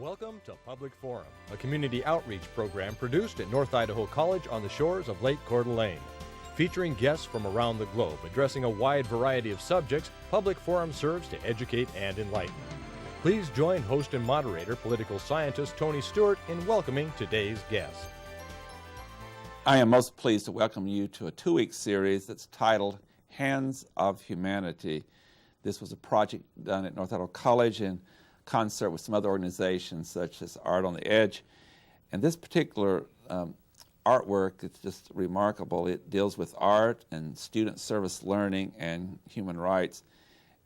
Welcome to Public Forum, a community outreach program produced at North Idaho College on the shores of Lake Coeur d'Alene. Featuring guests from around the globe addressing a wide variety of subjects, Public Forum serves to educate and enlighten. Please join host and moderator, political scientist Tony Stewart, in welcoming today's guest. I am most pleased to welcome you to a two-week series that's titled Hands of Humanity. This was a project done at North Idaho College in concert with some other organizations such as Art on the Edge. And this particular artwork is just remarkable. It deals with art and student service learning and human rights.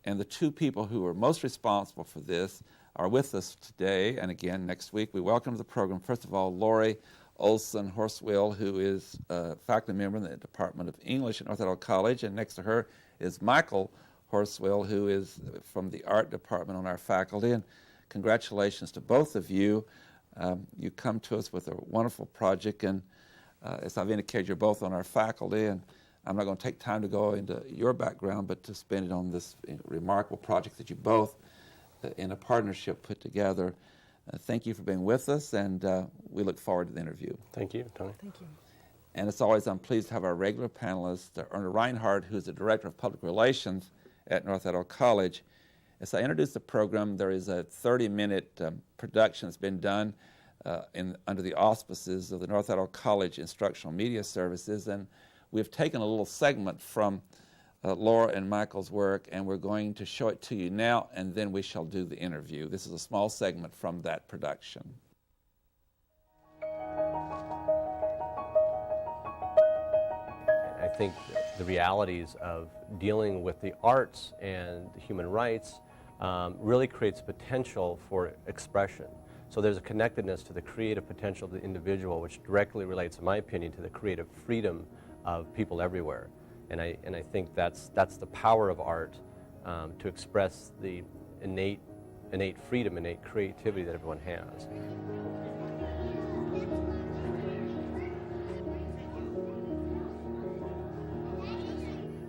And the two people who are most responsible for this are with us today and again next week. We welcome to the program, first of all, Lori Olson Horswell, who is a faculty member in the Department of English at North Idaho College, and next to her is Michael Horswell, who is from the art department on our faculty. And congratulations to both of you. You come to us with a wonderful project, and as I've indicated, you're both on our faculty, and I'm not going to take time to go into your background, but to spend it on this remarkable project that you both, in a partnership, put together. Thank you for being with us, and we look forward to the interview. Thank you, Tony. Thank you. And as always, I'm pleased to have our regular panelist, Erna Reinhardt, who's the Director of Public Relations at North Idaho College. As I introduce the program, there is a 30-minute production that's been done under the auspices of the North Idaho College Instructional Media Services, and we've taken a little segment from Laura and Michael's work, and we're going to show it to you now, and then we shall do the interview. This is a small segment from that production. I think the realities of dealing with the arts and human rights really creates potential for expression. So there's a connectedness to the creative potential of the individual, which directly relates, in my opinion, to the creative freedom of people everywhere. And I think that's the power of art, to express the innate freedom, innate creativity that everyone has.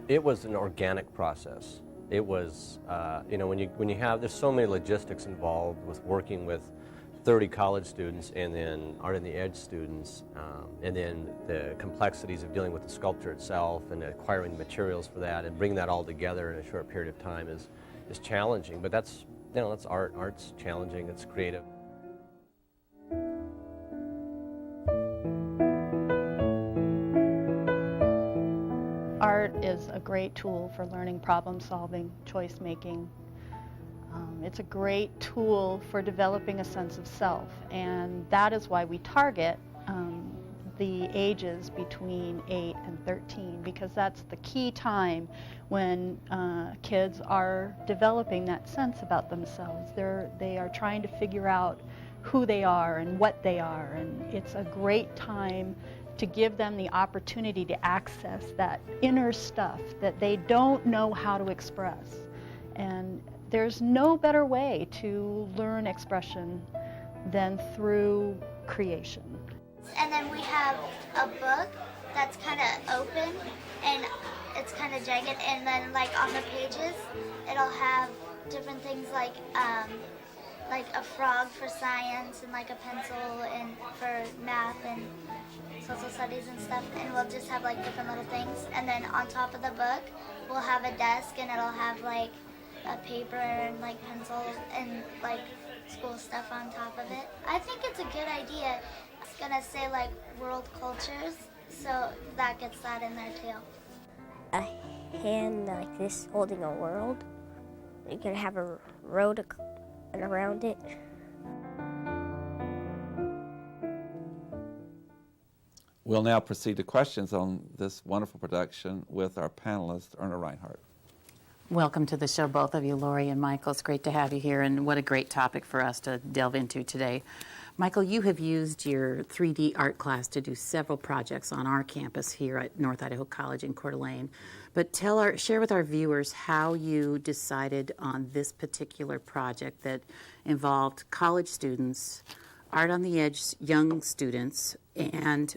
It was an organic process. It was, when you have, there's so many logistics involved with working with 30 college students and then Art on the Edge students, and then the complexities of dealing with the sculpture itself and acquiring the materials for that and bringing that all together in a short period of time is challenging. But that's art. Art's challenging. It's creative. Art is a great tool for learning problem solving, choice making. It's a great tool for developing a sense of self, and that is why we target the ages between 8 and 13, because that's the key time when kids are developing that sense about themselves. They are trying to figure out who they are and what they are, and it's a great time to give them the opportunity to access that inner stuff that they don't know how to express. And there's no better way to learn expression than through creation. And then we have a book that's kind of open and it's kind of jagged, and then like on the pages it'll have different things like a frog for science and like a pencil and for math and social studies and stuff, and we'll just have like different little things. And then on top of the book we'll have a desk, and it'll have like a paper and like pencils and like school stuff on top of it. I think it's a good idea. It's gonna say like world cultures, so that gets that in there too. A hand like this holding a world. You're gonna have a road around it. We'll now proceed to questions on this wonderful production with our panelist, Erna Reinhardt. Welcome to the show, both of you, Lori and Michael. It's great to have you here, and what a great topic for us to delve into today. Michael, you have used your 3D art class to do several projects on our campus here at North Idaho College in Coeur d'Alene. But share with our viewers how you decided on this particular project that involved college students, Art on the Edge young students, and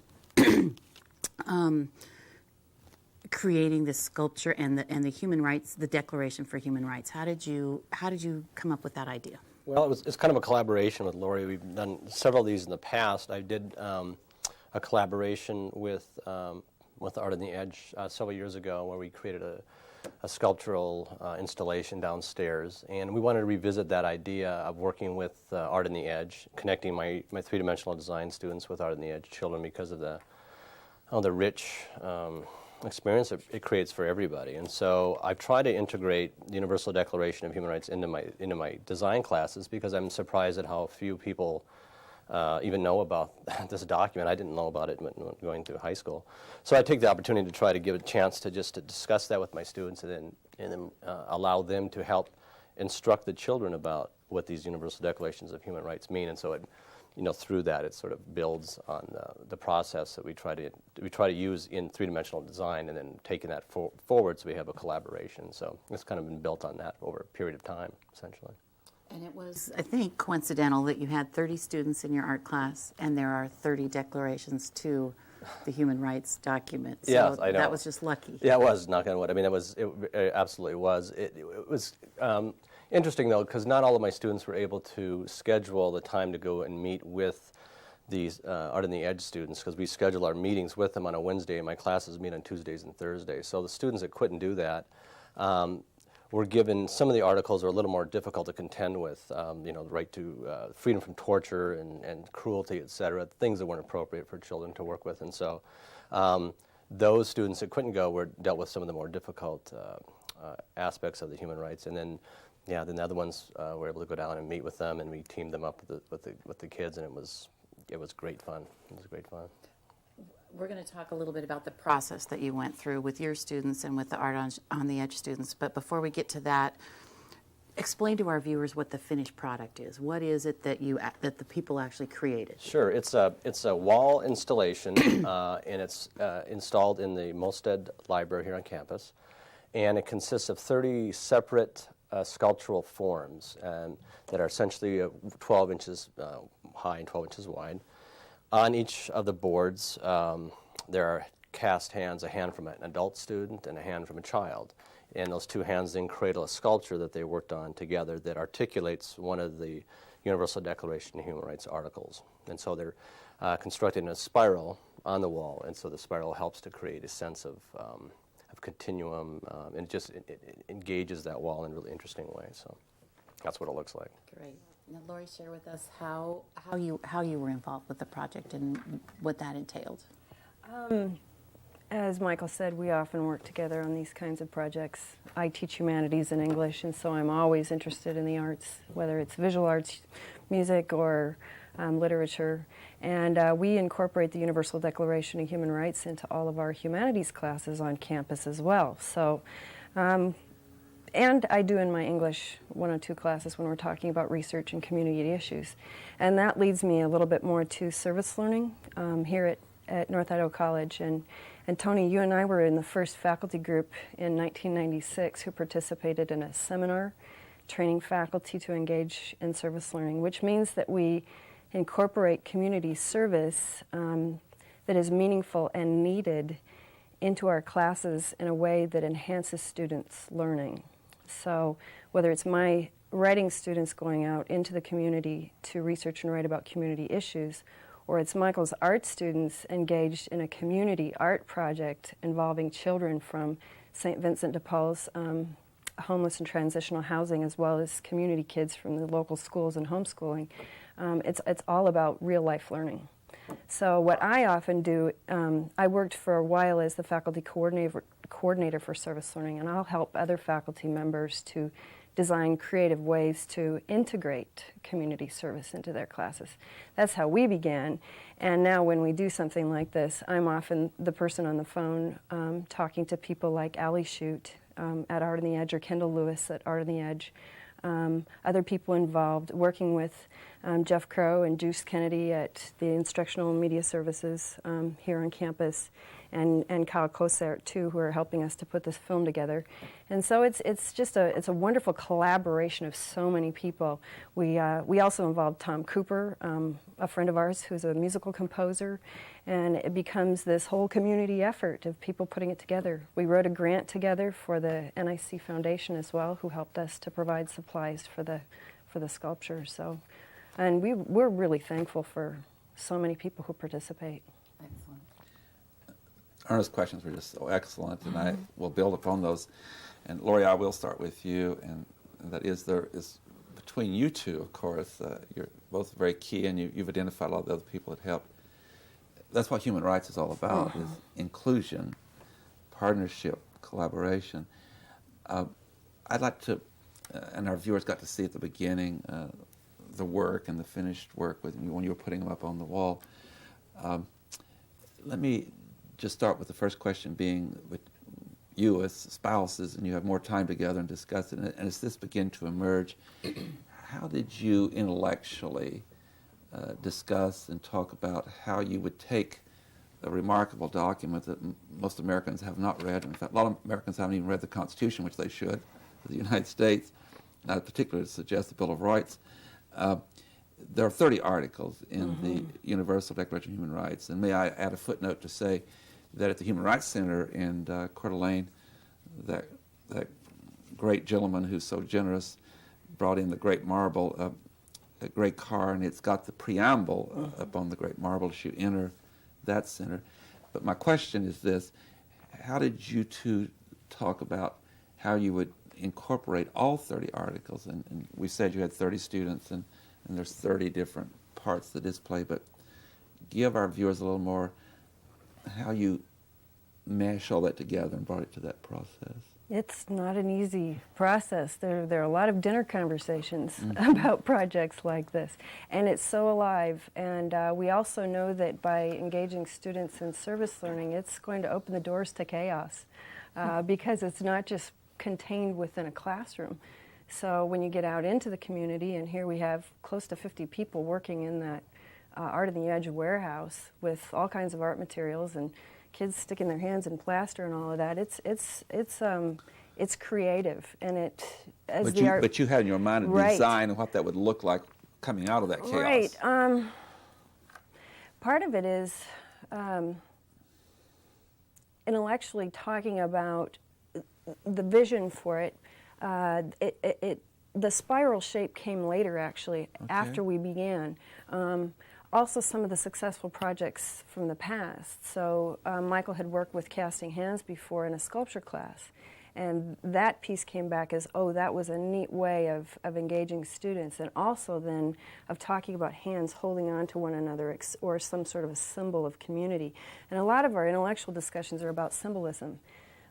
creating this sculpture and the human rights, the Declaration for Human Rights. How did you come up with that idea? Well, it's kind of a collaboration with Lori. We've done several of these in the past. I did a collaboration with Art on the Edge several years ago, where we created a sculptural installation downstairs, and we wanted to revisit that idea of working with Art on the Edge, connecting my three-dimensional design students with Art on the Edge children because of the rich experience it creates for everybody. And so I've tried to integrate the Universal Declaration of Human Rights into my design classes, because I'm surprised at how few people even know about this document. I didn't know about it when going through high school. So I take the opportunity to try to give a chance to discuss that with my students, and then allow them to help instruct the children about what these Universal Declarations of Human Rights mean. And so it, through that, it sort of builds on the process that we try to use in three-dimensional design, and then taking that forward, so we have a collaboration. So it's kind of been built on that over a period of time, essentially. And it was, I think, coincidental that you had 30 students in your art class, and there are 30 declarations to the human rights document. So yes, I know. That was just lucky. Yeah, it was, knock on wood. I mean, it absolutely was. It was interesting, though, because not all of my students were able to schedule the time to go and meet with these Art on the Edge students, because we schedule our meetings with them on a Wednesday, and my classes meet on Tuesdays and Thursdays. So the students that couldn't do that were given, some of the articles are a little more difficult to contend with, the right to freedom from torture and cruelty, et cetera, things that weren't appropriate for children to work with. And so those students that couldn't go dealt with some of the more difficult aspects of the human rights. And then, then the other ones were able to go down and meet with them, and we teamed them up with the kids, and it was great fun. It was great fun. We're going to talk a little bit about the process that you went through with your students and with the Art on the Edge students. But before we get to that, explain to our viewers what the finished product is. What is it that the people actually created? Sure. It's a wall installation, and it's installed in the Molstead Library here on campus. And it consists of 30 separate sculptural forms that are essentially 12 inches high and 12 inches wide. On each of the boards, there are cast hands, a hand from an adult student and a hand from a child. And those two hands then cradle a sculpture that they worked on together that articulates one of the Universal Declaration of Human Rights articles. And so they're constructed in a spiral on the wall, and so the spiral helps to create a sense of continuum, and it engages that wall in a really interesting way. So that's what it looks like. Great. Now, Lori, share with us how you were involved with the project and what that entailed. As Michael said, we often work together on these kinds of projects. I teach humanities and English, and so I'm always interested in the arts, whether it's visual arts, music, or literature. And we incorporate the Universal Declaration of Human Rights into all of our humanities classes on campus as well. So. And I do in my English 102 classes when we're talking about research and community issues. And that leads me a little bit more to service learning here at North Idaho College. And Tony, you and I were in the first faculty group in 1996 who participated in a seminar training faculty to engage in service learning, which means that we incorporate community service that is meaningful and needed into our classes in a way that enhances students' learning. So whether it's my writing students going out into the community to research and write about community issues, or it's Michael's art students engaged in a community art project involving children from St. Vincent de Paul's homeless and transitional housing, as well as community kids from the local schools and homeschooling, it's all about real-life learning. So what I often do, I worked for a while as the faculty coordinator for service learning, and I'll help other faculty members to design creative ways to integrate community service into their classes. That's how we began, and now when we do something like this, I'm often the person on the phone talking to people like Allie Shute at Art on the Edge, or Kendall Lewis at Art on the Edge, other people involved, working with Jeff Crow and Juice Kennedy at the Instructional Media Services here on campus, and Kyle Kosart too, who are helping us to put this film together. And so it's just a wonderful collaboration of so many people. We also involved Tom Cooper, a friend of ours who's a musical composer, and it becomes this whole community effort of people putting it together. We wrote a grant together for the NIC Foundation as well, who helped us to provide supplies for for the sculpture. So, and we're really thankful for so many people who participate. Excellent. Ernest's questions were just so excellent, and I will build upon those. And Lori, I will start with you, and that is, there is, between you two, of course, you're both very key, and you've identified a lot of the other people that helped. That's what human rights is all about, is inclusion, partnership, collaboration. I'd like to, and our viewers got to see at the beginning, the work and the finished work when you were putting them up on the wall. Let me just start with the first question being, with you as spouses, and you have more time together and discuss it, and as this began to emerge, how did you intellectually discuss and talk about how you would take a remarkable document that most Americans have not read? In fact, a lot of Americans haven't even read the Constitution, which they should, of the United States, particularly to suggest the Bill of Rights. There are 30 articles in the Universal Declaration of Human Rights, and may I add a footnote to say that at the Human Rights Center in Coeur d'Alene, that great gentleman who's so generous brought in the great marble, a great car, and it's got the preamble up on the great marble as you enter that center. But my question is this: how did you two talk about how you would incorporate all 30 articles? And we said you had 30 students, and there's 30 different parts to display, but give our viewers a little more how you mash all that together and brought it to that process. It's not an easy process. There are a lot of dinner conversations about projects like this, and it's so alive. And we also know that by engaging students in service learning, it's going to open the doors to chaos, because it's not just contained within a classroom. So when you get out into the community, and here we have close to 50 people working in that Art on the Edge warehouse with all kinds of art materials and kids sticking their hands in plaster and all of that. It's creative, and it as but the you, art. But you had in your mind a design and what that would look like coming out of that chaos. Right. Part of it is intellectually talking about the vision for it. The spiral shape came later, actually, after we began. Also, some of the successful projects from the past. So Michael had worked with Casting Hands before in a sculpture class, and that piece came back as, oh, that was a neat way of engaging students, and also then of talking about hands holding on to one another or some sort of a symbol of community. And a lot of our intellectual discussions are about symbolism.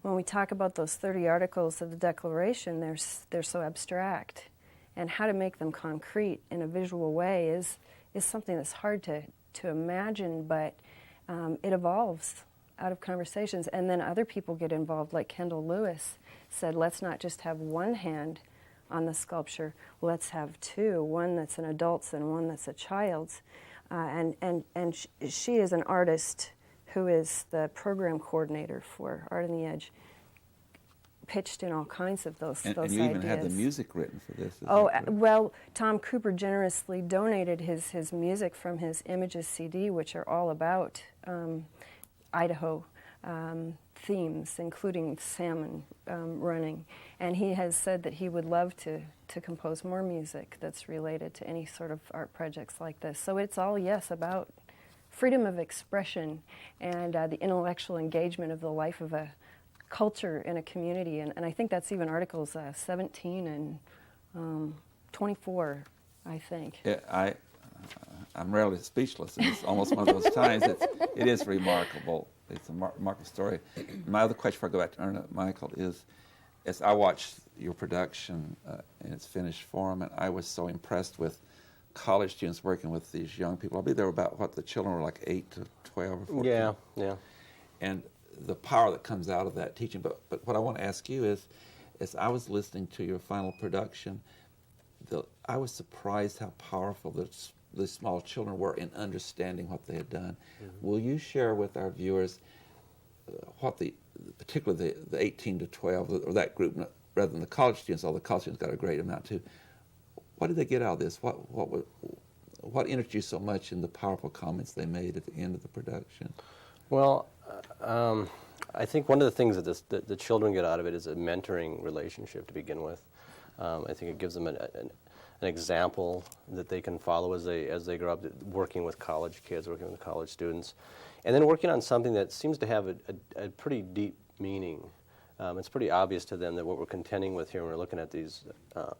When we talk about those 30 articles of the Declaration, they're so abstract, and how to make them concrete in a visual way is something that's hard to imagine, but it evolves out of conversations. And then other people get involved, like Kendall Lewis said, let's not just have one hand on the sculpture, let's have two, one that's an adult's and one that's a child's. She is an artist who is the program coordinator for Art on the Edge, pitched in all kinds of those and ideas. And you even had the music written for this. Well, Tom Cooper generously donated his music from his Images CD, which are all about Idaho themes, including salmon running. And he has said that he would love to compose more music that's related to any sort of art projects like this. So it's all, yes, about freedom of expression and the intellectual engagement of the life of a culture in a community, and I think that's even Articles 17 and 24, I think. Yeah, I'm rarely speechless, and it's almost one of those times. It is remarkable. It's a remarkable story. My other question before I go back to Ernest, Michael, is as I watched your production in its finished form, and I was so impressed with college students working with these young people. I believe they were about, what, the children were like 8 to 12 or 14? Yeah. And the power that comes out of that teaching. But what I want to ask you is, as I was listening to your final production, I was surprised how powerful the small children were in understanding what they had done. Will you share with our viewers what particularly the 18 to 12, or that group, rather than the college students, although the college students got a great amount too, what did they get out of this? What interested you so much in the powerful comments they made at the end of the production? Well, I think one of the things that the children get out of it is a mentoring relationship to begin with. I think it gives them an example that they can follow as they grow up, working with college kids, working with college students, and then working on something that seems to have a pretty deep meaning. It's pretty obvious to them that what we're contending with here when we're looking at these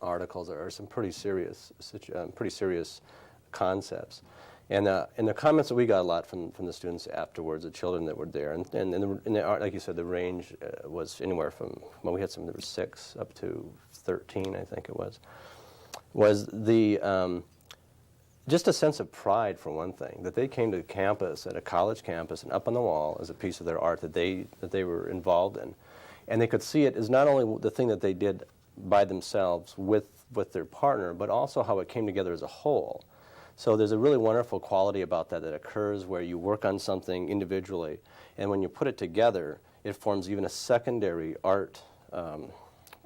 articles are some pretty serious concepts. And the comments that we got a lot from the students afterwards, the children that were there, and the art, like you said, the range was anywhere from, well, we had some that were 6 up to 13, I think it was the just a sense of pride, for one thing, that they came to campus, at a college campus, and up on the wall is a piece of their art that they were involved in. And they could see it as not only the thing that they did by themselves with their partner, but also how it came together as a whole. So there's a really wonderful quality about that occurs where you work on something individually, and when you put it together, it forms even a secondary art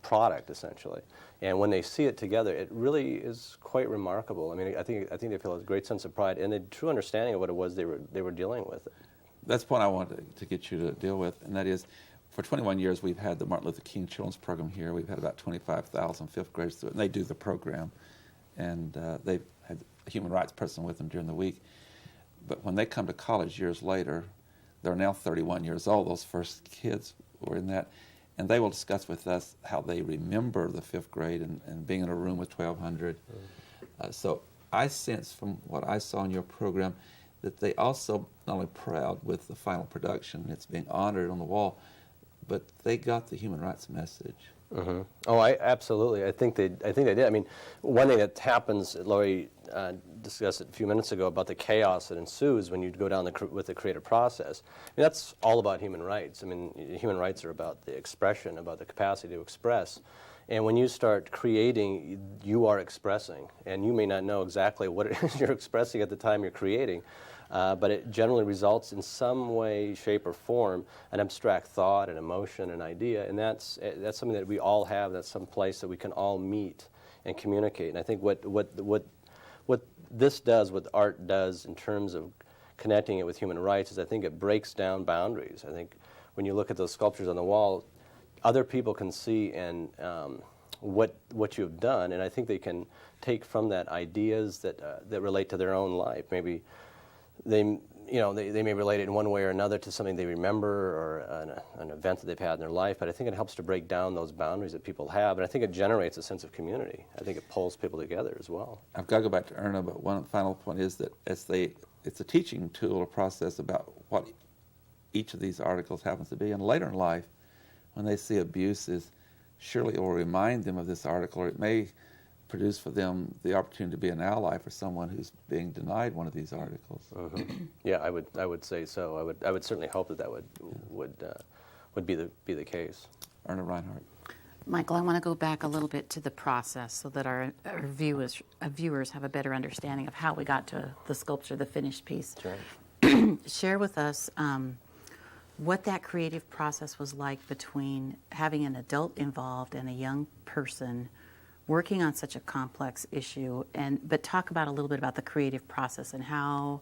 product, essentially. And when they see it together, it really is quite remarkable. I mean, I think they feel a great sense of pride and a true understanding of what it was they were dealing with. That's the point I wanted to get you to deal with, and that is, for 21 years, we've had the Martin Luther King Children's Program here. We've had about 25,000 fifth graders through it, and they do the program. And they've had a human rights person with them during the week. But when they come to college years later, they're now 31 years old. Those first kids were in that. And they will discuss with us how they remember the fifth grade and being in a room with 1,200. So I sense from what I saw in your program that they also not only proud with the final production, it's being honored on the wall, but they got the human rights message. Mm-hmm. Oh, absolutely. I think they did. I mean, one thing that happens, Laurie discussed it a few minutes ago about the chaos that ensues when you go down with the creative process. I mean, that's all about human rights. I mean, human rights are about the expression, about the capacity to express. And when you start creating, you are expressing, and you may not know exactly what it is you're expressing at the time you're creating. But it generally results in some way, shape, or form an abstract thought, an emotion, an idea, and that's something that we all have. That's some place that we can all meet and communicate. And I think what this does, what art does in terms of connecting it with human rights, is I think it breaks down boundaries. I think when you look at those sculptures on the wall, other people can see and what you've done, and I think they can take from that ideas that relate to their own life. Maybe they may relate it in one way or another to something they remember or an event that they've had in their life, but I think it helps to break down those boundaries that people have, and I think it generates a sense of community. I think it pulls people together as well. I've got to go back to Erna, but one final point is that it's a teaching tool or process about what each of these articles happens to be, and later in life, when they see abuses, surely it will remind them of this article, or it may produce for them the opportunity to be an ally for someone who's being denied one of these articles. Mm-hmm. Yeah, I would say so. I would certainly hope that would be the case. Erna Reinhardt. Michael, I want to go back a little bit to the process so that our viewers have a better understanding of how we got to the sculpture, the finished piece. Sure. Share with us what that creative process was like between having an adult involved and a young person working on such a complex issue, but talk about a little bit about the creative process and how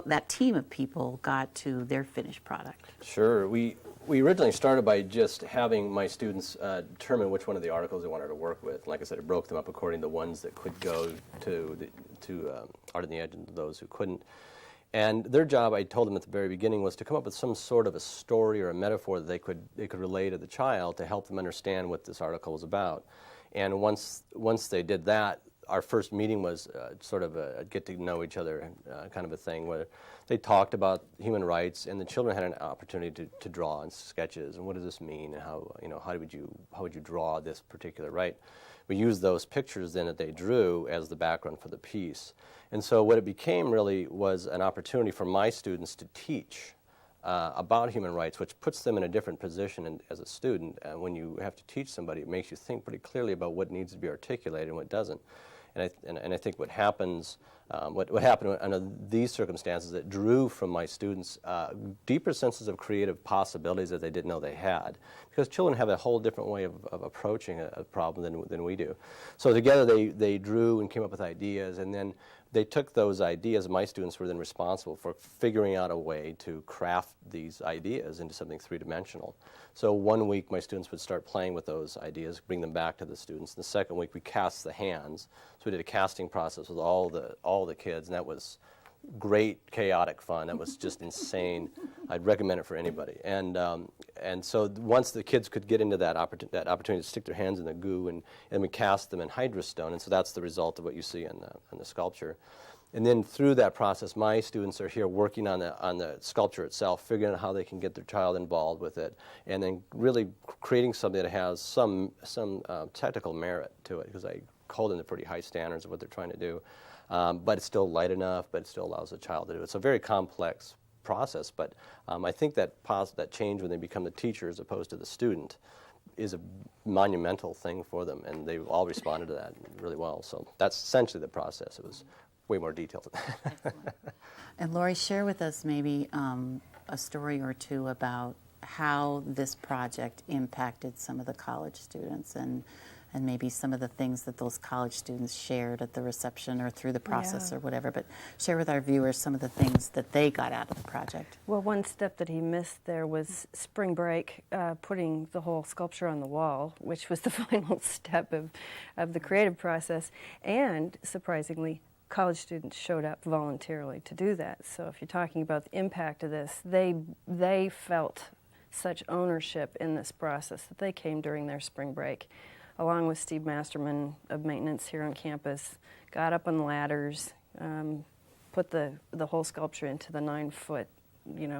that team of people got to their finished product. Sure. We originally started by just having my students determine which one of the articles they wanted to work with. Like I said, it broke them up according to the ones that could go to Art on the Edge and those who couldn't. And their job, I told them at the very beginning, was to come up with some sort of a story or a metaphor that they could relay to the child to help them understand what this article was about. And once they did that, our first meeting was sort of a get to know each other kind of a thing, where they talked about human rights, and the children had an opportunity to draw in sketches, and what does this mean, and how would you draw this particular right. We used those pictures then that they drew as the background for the piece. And so what it became really was an opportunity for my students to teach about human rights, which puts them in a different position as a student. When you have to teach somebody, it makes you think pretty clearly about what needs to be articulated and what doesn't. And I think what happens What happened under these circumstances, it drew from my students deeper senses of creative possibilities that they didn't know they had, because children have a whole different way of approaching a problem than we do. So together they drew and came up with ideas, and then they took those ideas. My students were then responsible for figuring out a way to craft these ideas into something three-dimensional. So one week my students would start playing with those ideas, bring them back to the students. The second week we cast the hands. So we did a casting process with all the kids, and that was great, chaotic fun. That was just insane. I'd recommend it for anybody. And so once the kids could get into that opportunity to stick their hands in the goo, and we cast them in hydrostone, and so that's the result of what you see in the sculpture. And then through that process, my students are here working on the sculpture itself, figuring out how they can get their child involved with it, and then really creating something that has some technical merit to it, because I hold them to pretty high standards of what they're trying to do. But it's still light enough, but it still allows the child to do it. It's a very complex process, but I think that change when they become the teacher as opposed to the student is a monumental thing for them, and they've all responded to that really well. So that's essentially the process. It was way more detailed than that. Excellent. And Lori, share with us maybe a story or two about how this project impacted some of the college students, and maybe some of the things that those college students shared at the reception or through the process or whatever. But share with our viewers some of the things that they got out of the project. Well, one step that he missed there was spring break, putting the whole sculpture on the wall, which was the final step of the creative process. And surprisingly, college students showed up voluntarily to do that. So if you're talking about the impact of this, they felt such ownership in this process that they came during their spring break, along with Steve Masterman of maintenance here on campus, got up on the ladders, put the whole sculpture into the 9-foot,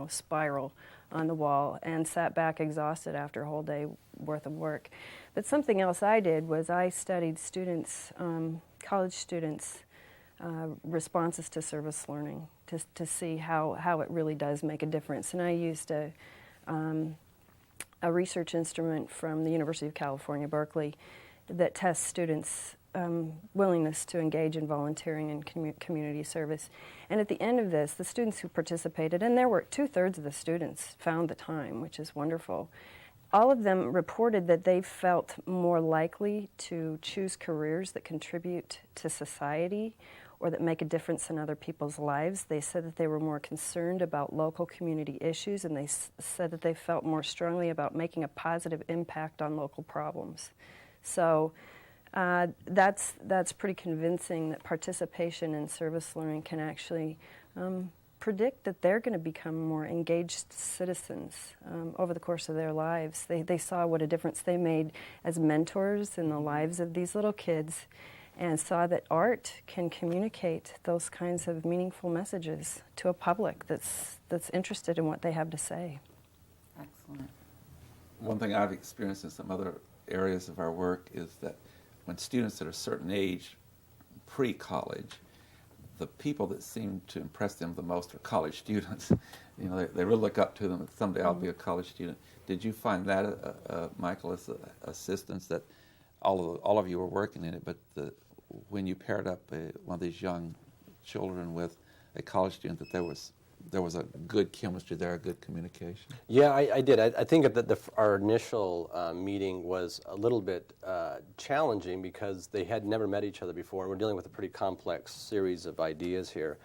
spiral on the wall, and sat back exhausted after a whole day worth of work. But something else I did was I studied students, college students, responses to service learning to see how it really does make a difference. And I used a research instrument from the University of California, Berkeley, that tests students' willingness to engage in volunteering and community service. And at the end of this, the students who participated, and there were 2/3 of the students found the time, which is wonderful, all of them reported that they felt more likely to choose careers that contribute to society or that make a difference in other people's lives. They said that they were more concerned about local community issues, and they said that they felt more strongly about making a positive impact on local problems. So that's pretty convincing that participation in service learning can actually predict that they're going to become more engaged citizens over the course of their lives. They saw what a difference they made as mentors in the lives of these little kids, and saw that art can communicate those kinds of meaningful messages to a public that's interested in what they have to say. Excellent. One thing I've experienced in some other areas of our work is that when students at a certain age, pre-college, the people that seem to impress them the most are college students. They really look up to them, and someday I'll be a college student. Did you find that, Michael, as assistants, that all of you were working in it, but when you paired up one of these young children with a college student, that there was a good chemistry there, a good communication? Yeah, I did. I think that our initial meeting was a little bit challenging because they had never met each other before. We're dealing with a pretty complex series of ideas here.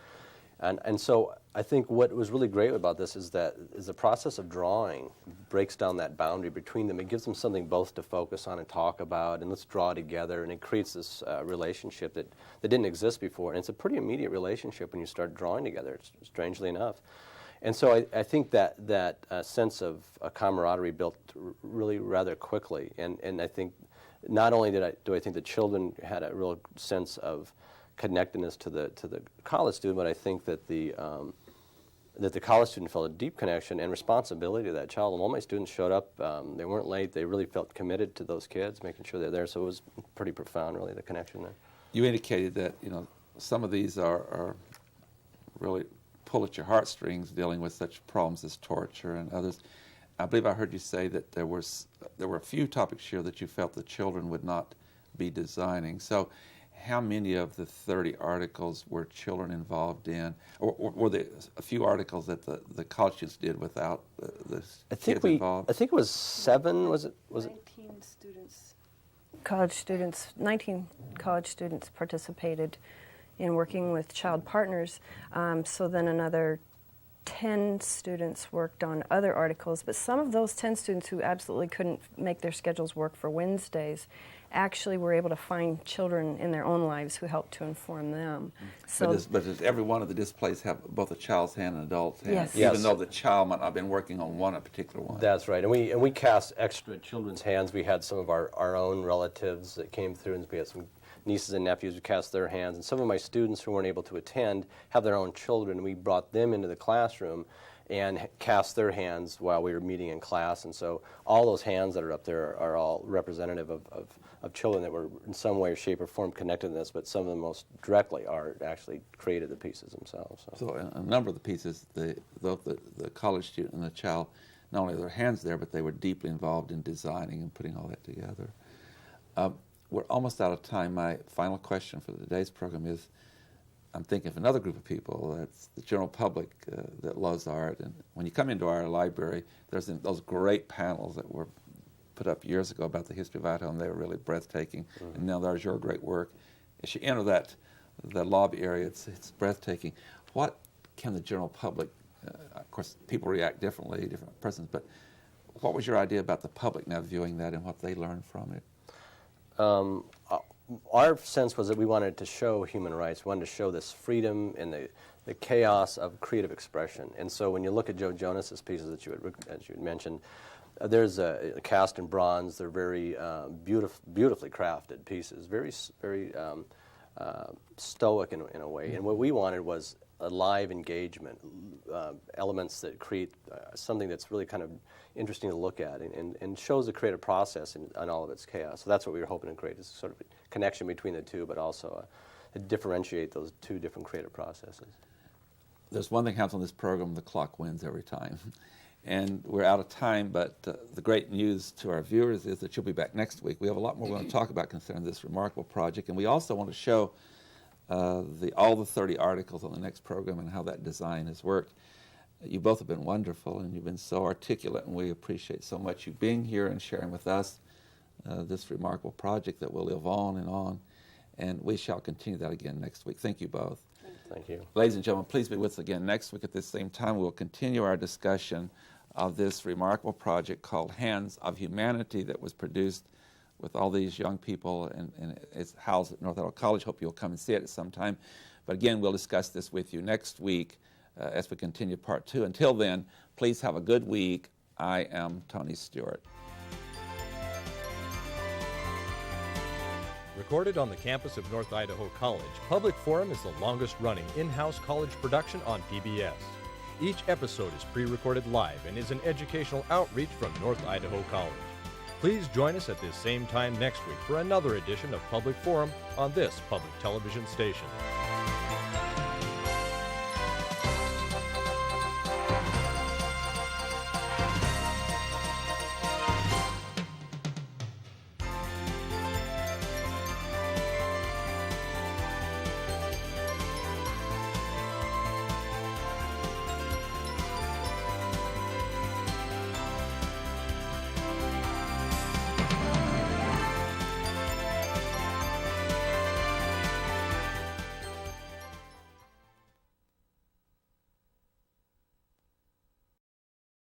And so I think what was really great about this is the process of drawing breaks down that boundary between them. It gives them something both to focus on and talk about, and let's draw together, and it creates this relationship that didn't exist before. And it's a pretty immediate relationship when you start drawing together, strangely enough. And so I think that sense of camaraderie built really rather quickly. And I think not only do I think the children had a real sense of connectedness to the college student, but I think that the college student felt a deep connection and responsibility to that child. And all my students showed up. They weren't late. They really felt committed to those kids, making sure they're there. So it was pretty profound, really, the connection there. You indicated that some of these are really pull at your heartstrings, dealing with such problems as torture and others. I believe I heard you say that there were a few topics here that you felt the children would not be designing. So how many of the 30 articles were children involved in, or were there a few articles that the college students did without the kids involved? I think it was 7. Was it? 19 students. College students, 19 college students participated in working with child partners. So then another 10 students worked on other articles, but some of those 10 students who absolutely couldn't make their schedules work for Wednesdays actually were able to find children in their own lives who helped to inform them. So, but does every one of the displays have both a child's hand and an adult's hand? Yes. Even Yes. though the child might not have been working on one particular one. That's right, and we cast extra children's hands. We had some of our own relatives that came through, and we had some nieces and nephews who cast their hands, and some of my students who weren't able to attend have their own children. We brought them into the classroom and cast their hands while we were meeting in class, and so all those hands that are up there are all representative of children that were in some way, shape, or form connected to this, but some of them most directly are actually created the pieces themselves. So a number of the pieces, the college student and the child, not only their hands there, but they were deeply involved in designing and putting all that together. We're almost out of time. My final question for today's program is, I'm thinking of another group of people, that's the general public that loves art. And when you come into our library, there's those great panels that were put up years ago about the history of Idaho, and they were really breathtaking. Mm-hmm. And now there's your great work. As you enter that lobby area, it's breathtaking. What can the general public, of course, people react differently, different persons, but what was your idea about the public now viewing that and what they learned from it? Our sense was that we wanted to show human rights. We wanted to show this freedom and the chaos of creative expression. And so when you look at Joe Jonas's pieces that as you had mentioned, there's a cast in bronze. They're very beautifully crafted pieces, very stoic in a way. And what we wanted was a live engagement, elements that create something that's really kind of interesting to look at and shows the creative process and all of its chaos. So that's what we were hoping to create, is sort of a connection between the two, but also differentiate those two different creative processes. There's one thing happens on this program: the clock wins every time. And we're out of time, but the great news to our viewers is that you'll be back next week. We have a lot more we want to talk about concerning this remarkable project, and we also want to show all the 30 articles on the next program and how that design has worked. You both have been wonderful, and you've been so articulate, and we appreciate so much you being here and sharing with us this remarkable project that will live on, and we shall continue that again next week. Thank you both. Thank you. Ladies and gentlemen, please be with us again next week at this same time. We will continue our discussion of this remarkable project called Hands of Humanity that was produced with all these young people, and it's housed at North Idaho College. Hope you'll come and see it at some time. But again, we'll discuss this with you next week as we continue part 2. Until then, please have a good week. I am Tony Stewart. Recorded on the campus of North Idaho College, Public Forum is the longest-running in-house college production on PBS. Each episode is pre-recorded live and is an educational outreach from North Idaho College. Please join us at this same time next week for another edition of Public Forum on this public television station.